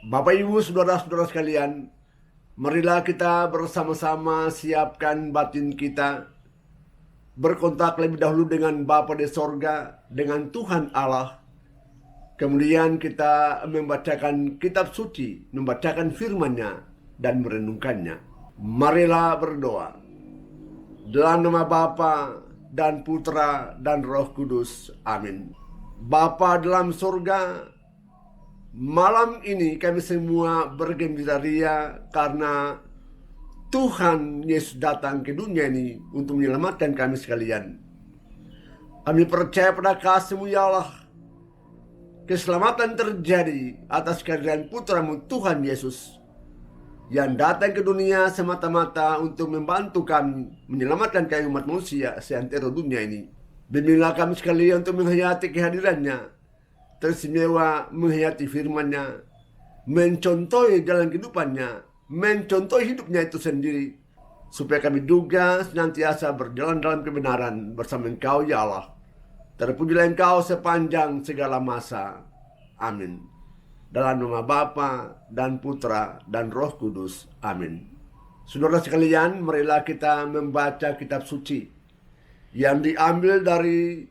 Bapak Ibu, saudara-saudara sekalian, marilah kita bersama-sama siapkan batin kita, berkontak lebih dahulu dengan Bapa di sorga, dengan Tuhan Allah. Kemudian kita membacakan kitab suci, membacakan firman-Nya dan merenungkannya. Marilah berdoa. Dalam nama Bapa dan Putra dan Roh Kudus. Amin. Bapa dalam sorga, malam ini kami semua bergembira ria karena Tuhan Yesus datang ke dunia ini untuk menyelamatkan kami sekalian. Kami percaya pada kasih-Mu ya Allah. Keselamatan terjadi atas kehadiran Putra-Mu Tuhan Yesus yang datang ke dunia semata-mata untuk membantu kami menyelamatkan kami umat manusia seantero dunia ini. Bimbinglah kami sekalian untuk menghayati kehadirannya, teristimewa menghayati firman-Nya, mencontohi jalan kehidupannya, mencontohi hidupnya itu sendiri, supaya kami juga senantiasa berjalan dalam kebenaran bersama Engkau ya Allah. Terpujilah Engkau sepanjang segala masa. Amin. Dalam nama Bapa dan Putra dan Roh Kudus. Amin. Saudara sekalian, marilah kita membaca kitab suci yang diambil dari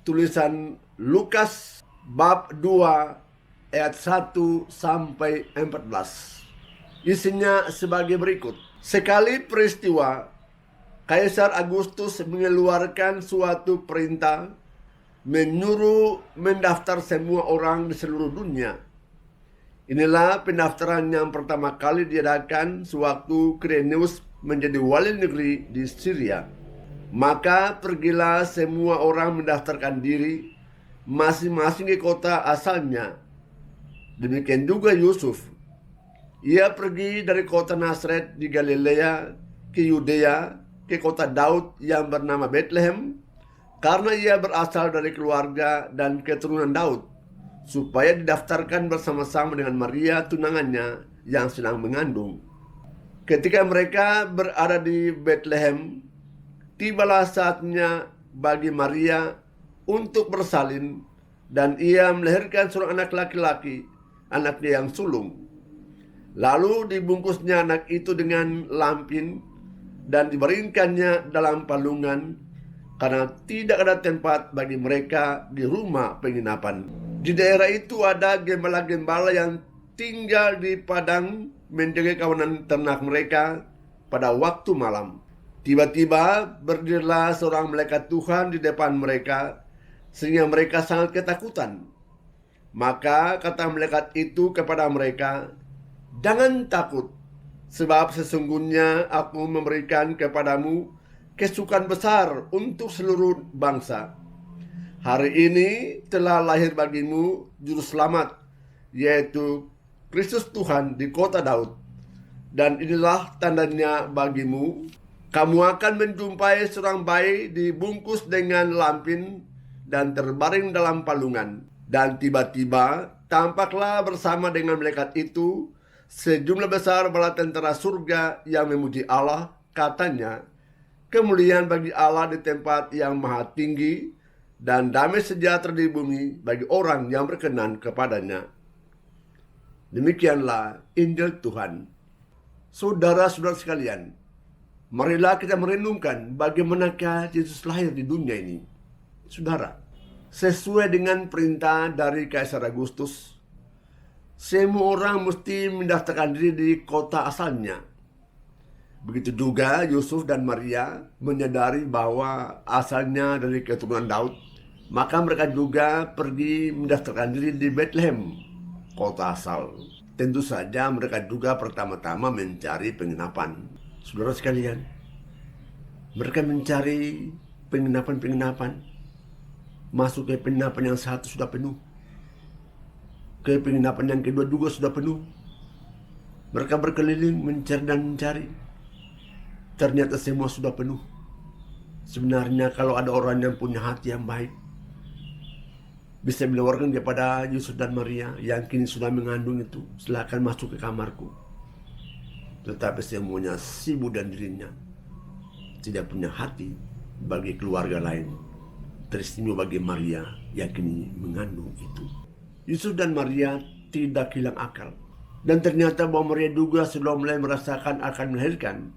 tulisan Lukas bab 2 ayat 1 sampai 14. Isinya sebagai berikut. Sekali peristiwa, Kaisar Agustus mengeluarkan suatu perintah menyuruh mendaftar semua orang di seluruh dunia. Inilah pendaftaran yang pertama kali diadakan sewaktu Quirinius menjadi wali negeri di Syria. Maka pergilah semua orang mendaftarkan diri masing-masing ke kota asalnya. Demikian juga Yusuf. Ia pergi dari kota Nazaret di Galilea ke Yudea, ke kota Daud yang bernama Bethlehem, karena ia berasal dari keluarga dan keturunan Daud, supaya didaftarkan bersama-sama dengan Maria tunangannya yang sedang mengandung. Ketika mereka berada di Bethlehem, tibalah saatnya bagi Maria untuk bersalin, dan ia melahirkan seorang anak laki-laki, anaknya yang sulung. Lalu dibungkusnya anak itu dengan lampin dan dibaringkannya dalam palungan, karena tidak ada tempat bagi mereka di rumah penginapan. Di daerah itu ada gembala-gembala yang tinggal di padang menjaga kawanan ternak mereka pada waktu malam. Tiba-tiba berdirilah seorang malaikat Tuhan di depan mereka, sehingga mereka sangat ketakutan. Maka kata malaikat itu kepada mereka, "Jangan takut, sebab sesungguhnya aku memberikan kepadamu kesukaan besar untuk seluruh bangsa. Hari ini telah lahir bagimu juru selamat, yaitu Kristus Tuhan di kota Daud. Dan inilah tandanya bagimu, kamu akan menjumpai seorang bayi dibungkus dengan lampin dan terbaring dalam palungan." Dan tiba-tiba tampaklah bersama dengan malaikat itu sejumlah besar bala tentara surga yang memuji Allah, katanya, "Kemuliaan bagi Allah di tempat yang maha tinggi, dan damai sejahtera di bumi bagi orang yang berkenan kepadanya." Demikianlah Injil Tuhan. Saudara-saudara sekalian, marilah kita merenungkan bagaimanakah Yesus lahir di dunia ini. Saudara, sesuai dengan perintah dari Kaisar Agustus, semua orang mesti mendaftarkan diri di kota asalnya. Begitu juga Yusuf dan Maria menyadari bahwa asalnya dari keturunan Daud, maka mereka juga pergi mendaftarkan diri di Bethlehem, kota asal. Tentu saja mereka juga pertama-tama mencari penginapan. Saudara sekalian, mereka mencari penginapan-penginapan. Masuk ke penginapan yang satu sudah penuh, ke penginapan yang kedua juga sudah penuh. Mereka berkeliling mencari dan mencari. Ternyata semua sudah penuh. Sebenarnya kalau ada orang yang punya hati yang baik, bisa menawarkan kepada Yusuf dan Maria yang kini sudah mengandung itu, silakan masuk ke kamarku. Tetapi semuanya sibuk dan dirinya tidak punya hati bagi keluarga lain. Teristimewa bagi Maria yang kini mengandung itu. Yusuf dan Maria tidak hilang akal. Dan ternyata bahwa Maria juga sebelum mulai merasakan akan melahirkan,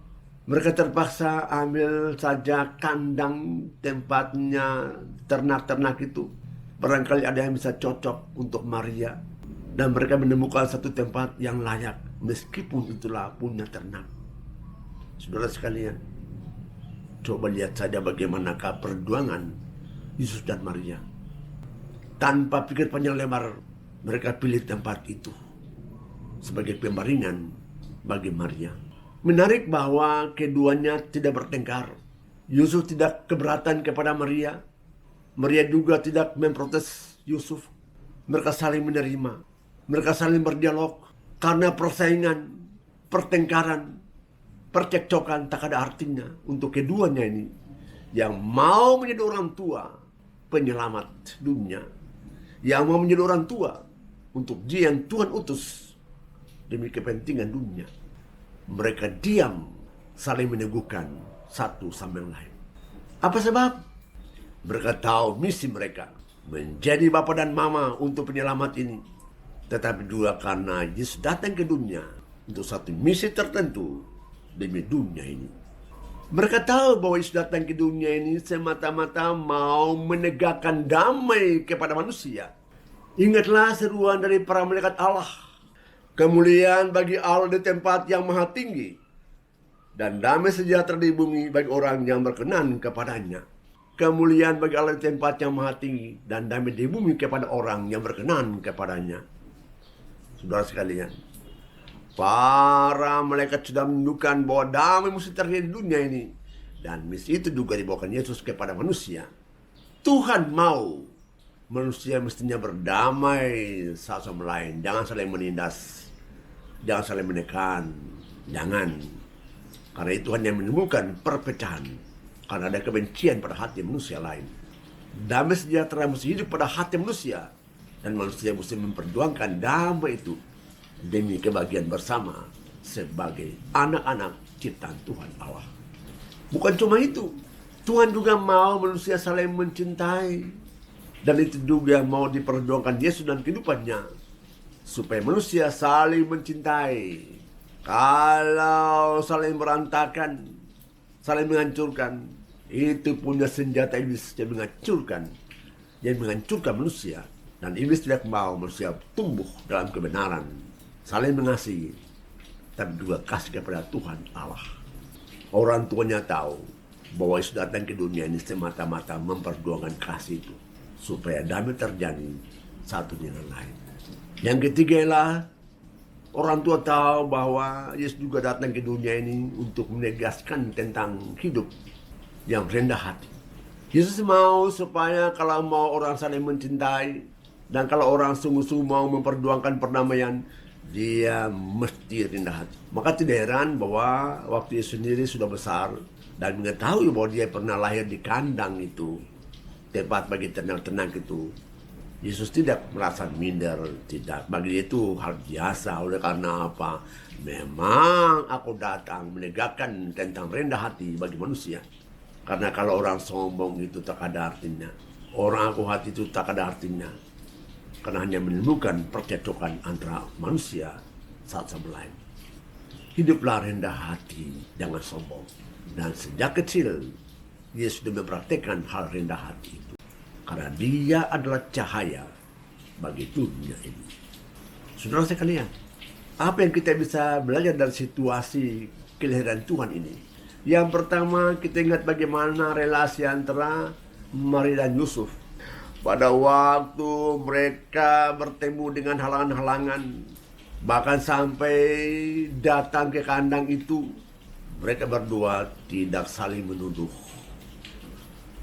mereka terpaksa ambil saja kandang tempatnya ternak-ternak itu. Barangkali ada yang bisa cocok untuk Maria. Dan mereka menemukan satu tempat yang layak, meskipun itulah punya ternak. Saudara sekalian, coba lihat saja bagaimanakah perjuangan Yesus dan Maria. Tanpa pikir panjang lebar, mereka pilih tempat itu sebagai pembaringan bagi Maria. Menarik bahwa keduanya tidak bertengkar. Yusuf tidak keberatan kepada Maria. Maria juga tidak memprotes Yusuf. Mereka saling menerima. Mereka saling berdialog. Karena persaingan, pertengkaran, percekcokan tak ada artinya untuk keduanya ini. Yang mau menjadi orang tua, penyelamat dunia. Yang mau menjadi orang tua untuk dia yang Tuhan utus demi kepentingan dunia. Mereka diam saling meneguhkan satu sama lain. Apa sebab? Mereka tahu misi mereka menjadi bapa dan mama untuk penyelamat ini. Tetapi juga karena Yesus datang ke dunia untuk satu misi tertentu demi dunia ini. Mereka tahu bahwa Yesus datang ke dunia ini semata-mata mau menegakkan damai kepada manusia. Ingatlah seruan dari para malaikat Allah. Kemuliaan bagi Allah di tempat yang maha tinggi. Dan damai sejahtera di bumi bagi orang yang berkenan kepadanya. Kemuliaan bagi Allah di tempat yang maha tinggi. Dan damai di bumi kepada orang yang berkenan kepadanya. Saudara sekalian, para malaikat sudah menunjukkan bahwa damai mesti terjadi di dunia ini. Dan misi itu juga dibawakan Yesus kepada manusia. Tuhan mau manusia mestinya berdamai satu sama lain. Jangan saling menindas. Jangan saling menekan. Jangan. Karena itu hanya menimbulkan perpecahan. Karena ada kebencian pada hati manusia lain. Damai sejahtera mesti hidup pada hati manusia. Dan manusia mesti memperjuangkan damai itu demi kebahagiaan bersama sebagai anak-anak ciptaan Tuhan Allah. Bukan cuma itu, Tuhan juga mau manusia saling mencintai. Dan itu juga mau diperjuangkan Yesus dan kehidupannya, supaya manusia saling mencintai. Kalau saling berantakan, saling menghancurkan, itu punya senjata iblis yang menghancurkan manusia. Dan iblis tidak mau manusia tumbuh dalam kebenaran, saling mengasihi, tapi juga kasih kepada Tuhan Allah. Orang tuanya tahu bahwa Yesus datang ke dunia ini semata-mata memperjuangkan kasih itu, supaya damai terjadi satu dengan lain. Yang ketiga ialah orang tua tahu bahwa Yesus juga datang ke dunia ini untuk menegaskan tentang hidup yang rendah hati. Yesus mau supaya kalau mau orang saling mencintai, dan kalau orang sungguh-sungguh mau memperjuangkan perdamaian, dia mesti rendah hati. Maka tidak heran bahwa waktu Yesus sendiri sudah besar dan mengetahui bahwa dia pernah lahir di kandang itu, tempat bagi ternak-ternak itu, Yesus tidak merasa minder, tidak. Bagi dia itu hal biasa. Oleh karena apa? Memang aku datang menegakkan tentang rendah hati bagi manusia. Karena kalau orang sombong itu tak ada artinya. Orang aku hati itu tak ada artinya. Karena hanya menimbulkan percekcokan antara manusia satu sama lain. Hiduplah rendah hati, jangan sombong. Dan sejak kecil, Yesus sudah mempraktekkan hal rendah hati itu. Karena dia adalah cahaya bagi dunia ini. Saudara sekalian, apa yang kita bisa belajar dari situasi kelahiran Tuhan ini? Yang pertama, kita ingat bagaimana relasi antara Maria dan Yusuf. Pada waktu mereka bertemu dengan halangan-halangan, bahkan sampai datang ke kandang itu, mereka berdua tidak saling menuduh.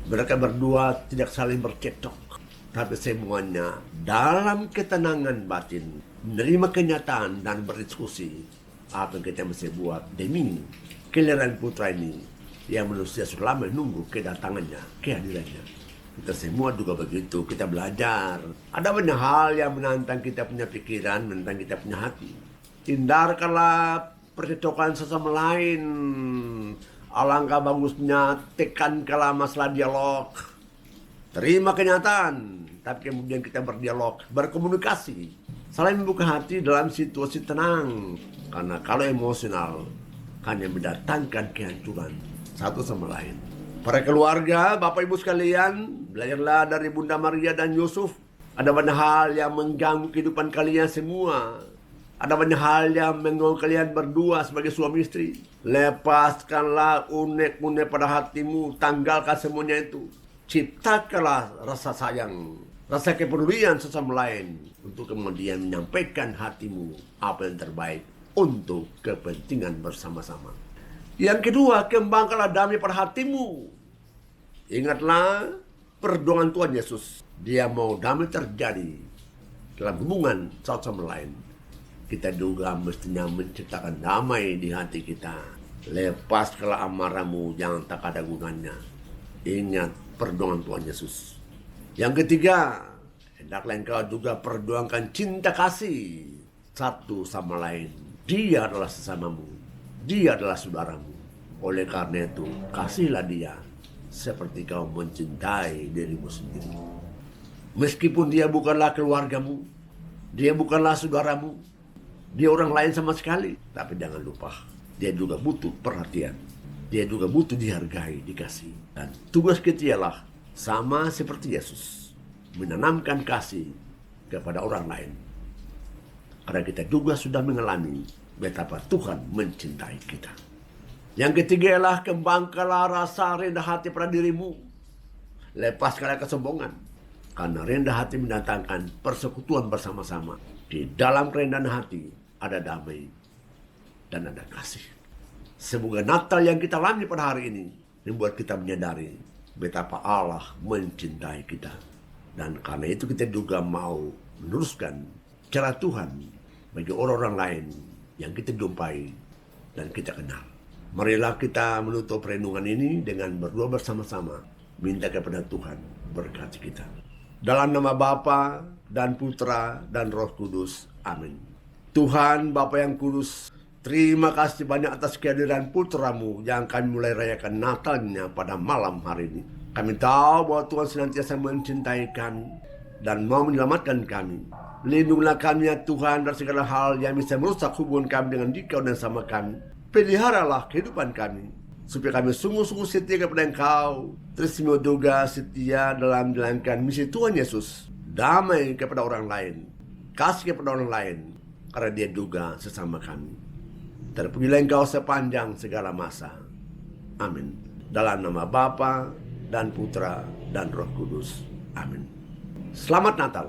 Mereka berdua tidak saling bercekcok. Tapi semuanya dalam ketenangan batin, menerima kenyataan dan berdiskusi apa yang kita mesti buat demi kelahiran putra ini yang manusia sudah lama menunggu kedatangannya, kehadirannya. Kita semua juga begitu, kita belajar. Ada banyak hal yang menantang kita punya pikiran, menantang kita punya hati. Hindarkanlah percekcokan sesama lain. Alangkah bagusnya tekankanlah masalah dialog. Terima kenyataan, tapi kemudian kita berdialog, berkomunikasi Saling membuka hati dalam situasi tenang. Karena kalau emosional hanya mendatangkan kehancuran satu sama lain. Para keluarga, Bapak Ibu sekalian, belajarlah dari Bunda Maria dan Yusuf. Ada banyak hal yang mengganggu kehidupan kalian semua. Ada banyak hal yang mengganggu kalian berdua sebagai suami istri. Lepaskanlah unek-unek pada hatimu. Tanggalkan semuanya itu. Ciptakanlah rasa sayang, rasa kepedulian sesama lain. Untuk kemudian menyampaikan hatimu apa yang terbaik untuk kepentingan bersama-sama. Yang kedua, kembangkanlah damai pada hatimu. Ingatlah perjuangan Tuhan Yesus. Dia mau damai terjadi dalam hubungan satu sama lain. Kita juga mestinya menciptakan damai di hati kita. Lepaskanlah amarahmu yang tak ada gunanya. Ingat perjuangan Tuhan Yesus. Yang ketiga, hendaklah engkau juga perjuangkan cinta kasih satu sama lain. Dia adalah sesamamu. Dia adalah saudaramu. Oleh karena itu, kasihlah dia seperti kau mencintai dirimu sendiri. Meskipun dia bukanlah keluargamu, dia bukanlah saudaramu, dia orang lain sama sekali. Tapi jangan lupa, dia juga butuh perhatian. Dia juga butuh dihargai, dikasih. Dan tugas kita ialah sama seperti Yesus, menanamkan kasih kepada orang lain. Karena kita juga sudah mengalami betapa Tuhan mencintai kita. Yang ketiga ialah kembangkanlah rasa rendah hati pada dirimu. Lepaskanlah kesombongan. Karena rendah hati mendatangkan persekutuan bersama-sama. Di dalam kerendahan hati ada damai dan ada kasih. Semoga Natal yang kita alami pada hari ini membuat kita menyadari betapa Allah mencintai kita. Dan karena itu kita juga mau meneruskan cara Tuhan bagi orang-orang lain yang kita jumpai dan kita kenal. Marilah kita menutup renungan ini dengan berdoa bersama-sama. Minta kepada Tuhan berkati kita. Dalam nama Bapa dan Putra dan Roh Kudus. Amin. Tuhan Bapa yang kudus, terima kasih banyak atas kehadiran Putramu yang kami mulai rayakan Natalnya pada malam hari ini. Kami tahu bahwa Tuhan senantiasa mencintai kami dan mau menyelamatkan kami. Lindungilah kami ya Tuhan dari segala hal yang bisa merusak hubungan kami dengan Dikau dan sama kami. Peliharalah kehidupan kami, supaya kami sungguh-sungguh setia kepada Engkau. Terus juga setia dalam menjalankan misi Tuhan Yesus. Damai kepada orang lain, kasih kepada orang lain, karena dia juga sesama kami. Terpujilah Engkau sepanjang segala masa. Amin. Dalam nama Bapa dan Putra dan Roh Kudus. Amin. Selamat Natal.